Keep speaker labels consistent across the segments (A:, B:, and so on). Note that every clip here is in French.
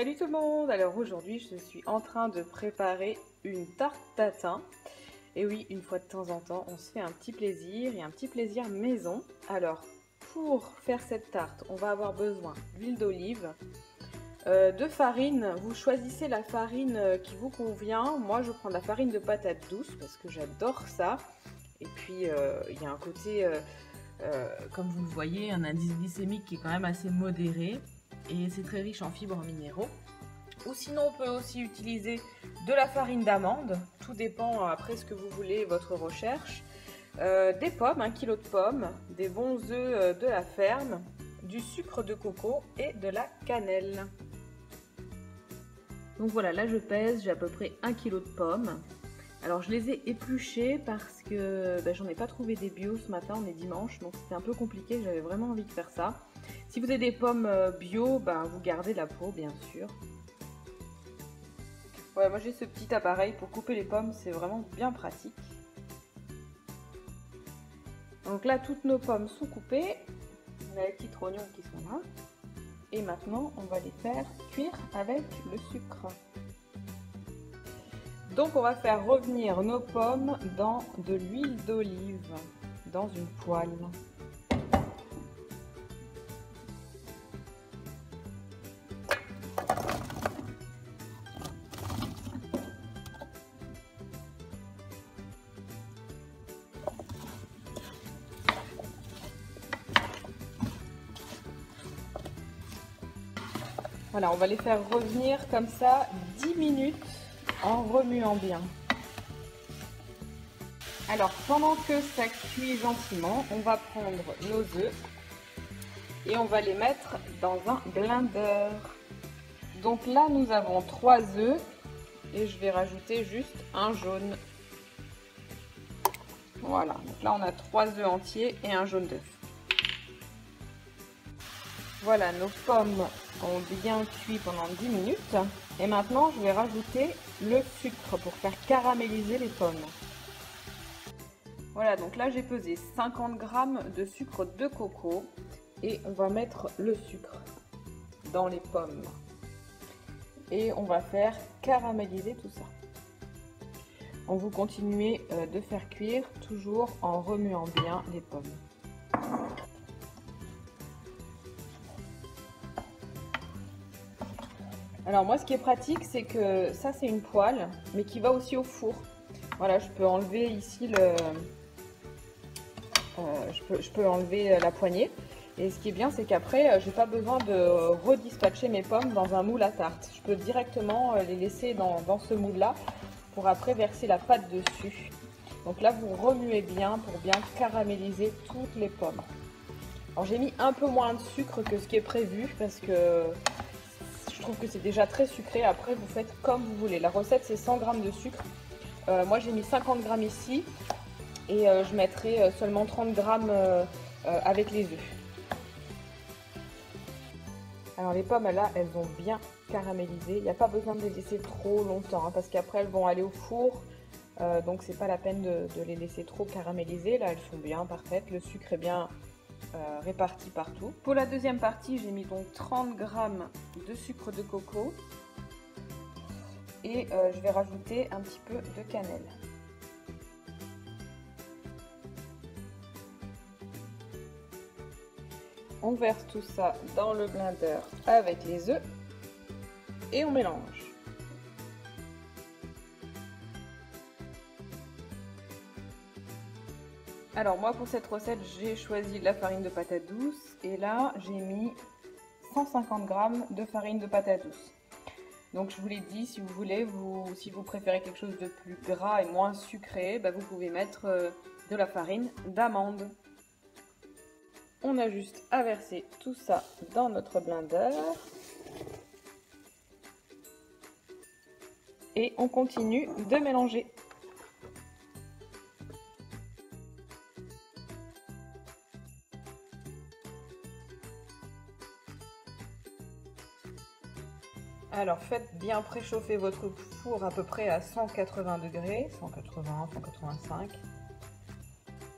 A: Salut tout le monde! Alors aujourd'hui je suis en train de préparer une tarte tatin. Et oui, une fois de temps en temps on se fait un petit plaisir et un petit plaisir maison. Alors pour faire cette tarte on va avoir besoin d'huile d'olive, de farine. Vous choisissez la farine qui vous convient. Moi je prends de la farine de patate douce parce que j'adore ça. Et puis il y a un côté, comme vous le voyez, un indice glycémique qui est quand même assez modéré. Et c'est très riche en fibres minéraux. Ou sinon on peut aussi utiliser de la farine d'amande, tout dépend après ce que vous voulez, votre recherche. Des pommes, 1 kg de pommes, des bons œufs de la ferme, du sucre de coco et de la cannelle. Donc voilà, là je pèse, j'ai à peu près 1 kg de pommes. Alors je les ai épluchées parce que j'en ai pas trouvé des bio ce matin, on est dimanche, donc c'était un peu compliqué, j'avais vraiment envie de faire ça. Si vous avez des pommes bio, vous gardez la peau bien sûr. Ouais, moi j'ai ce petit appareil pour couper les pommes, c'est vraiment bien pratique. Donc là toutes nos pommes sont coupées, on a les petits oignons qui sont là. Et maintenant on va les faire cuire avec le sucre. Donc on va faire revenir nos pommes dans de l'huile d'olive, dans une poêle. Voilà, on va les faire revenir comme ça 10 minutes en remuant bien. Alors pendant que ça cuit gentiment, on va prendre nos œufs et on va les mettre dans un blender. Donc là nous avons 3 œufs et je vais rajouter juste un jaune. Voilà, donc là on a 3 œufs entiers et un jaune d'œuf. Voilà, nos pommes ont bien cuit pendant 10 minutes. Et maintenant, je vais rajouter le sucre pour faire caraméliser les pommes. Voilà, donc là, j'ai pesé 50 g de sucre de coco. Et on va mettre le sucre dans les pommes. Et on va faire caraméliser tout ça. On va continuer de faire cuire, toujours en remuant bien les pommes. Alors moi ce qui est pratique c'est que ça c'est une poêle mais qui va aussi au four. Voilà, je peux enlever ici je peux enlever la poignée. Et ce qui est bien c'est qu'après j'ai pas besoin de redispatcher mes pommes dans un moule à tarte. Je peux directement les laisser dans ce moule là pour après verser la pâte dessus. Donc là vous remuez bien pour bien caraméliser toutes les pommes. Alors j'ai mis un peu moins de sucre que ce qui est prévu parce que je trouve que c'est déjà très sucré. Après vous faites comme vous voulez. La recette c'est 100 g de sucre. Moi j'ai mis 50 g ici et je mettrai seulement 30 g avec les œufs. Alors les pommes là elles ont bien caramélisé. Il n'y a pas besoin de les laisser trop longtemps parce qu'après elles vont aller au four. Donc c'est pas la peine de les laisser trop caraméliser. Là elles sont bien parfaites. Le sucre est bien répartis partout. Pour la deuxième partie, j'ai mis donc 30 g de sucre de coco et je vais rajouter un petit peu de cannelle. On verse tout ça dans le blender avec les œufs et on mélange. Alors moi pour cette recette j'ai choisi de la farine de patate douce et là j'ai mis 150 g de farine de patate douce. Donc je vous l'ai dit, si vous voulez, si vous préférez quelque chose de plus gras et moins sucré, vous pouvez mettre de la farine d'amande. On a juste à verser tout ça dans notre blender. Et on continue de mélanger. Alors faites bien préchauffer votre four à peu près à 180 degrés, 180, 185.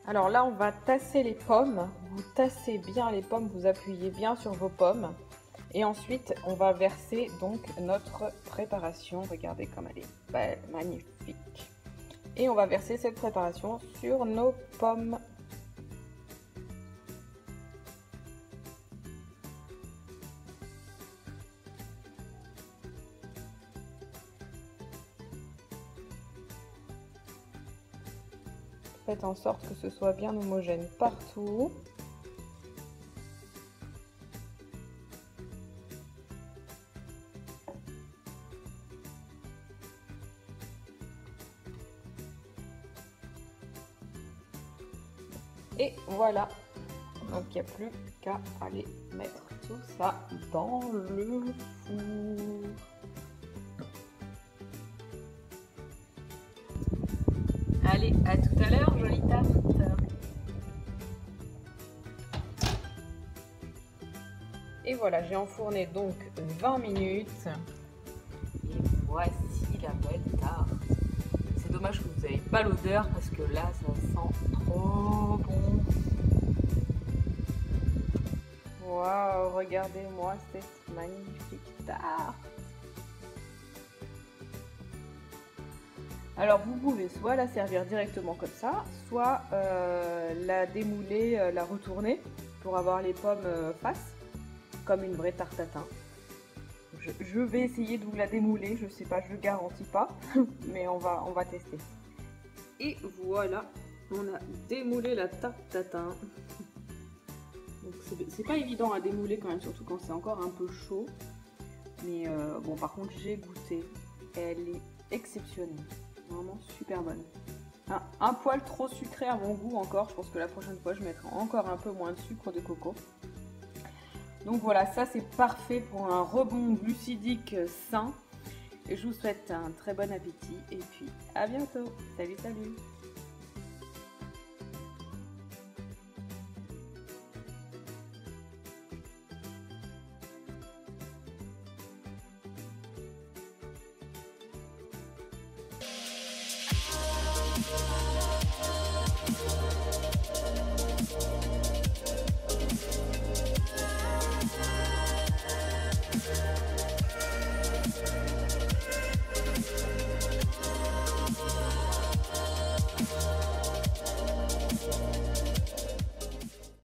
A: Alors là on va tasser les pommes, vous tassez bien les pommes, vous appuyez bien sur vos pommes Et ensuite, on va verser donc notre préparation. Regardez comme elle est belle, magnifique. Et on va verser cette préparation sur nos pommes. Faites en sorte que ce soit bien homogène partout. Et voilà, donc il n'y a plus qu'à aller mettre tout ça dans le four. Allez, à tout à l'heure, jolie tarte. Et voilà, j'ai enfourné donc 20 minutes. Et voici la belle tarte. C'est dommage que vous n'avez pas l'odeur parce que là, ça sent trop bon. Waouh, regardez-moi cette magnifique tarte. Alors vous pouvez soit la servir directement comme ça, soit la démouler, la retourner pour avoir les pommes face, comme une vraie tarte tatin. Je vais essayer de vous la démouler, je sais pas, je ne garantis pas, mais on va tester. Et voilà, on a démoulé la tarte tatin. C'est pas évident à démouler quand même, surtout quand c'est encore un peu chaud. Mais bon, par contre, j'ai goûté. Elle est exceptionnelle. Vraiment super bonne. Un poil trop sucré à mon goût encore. Je pense que la prochaine fois, je mettrai encore un peu moins de sucre de coco. Donc voilà, ça c'est parfait pour un rebond glucidique sain. Et je vous souhaite un très bon appétit. Et puis à bientôt. Salut, salut.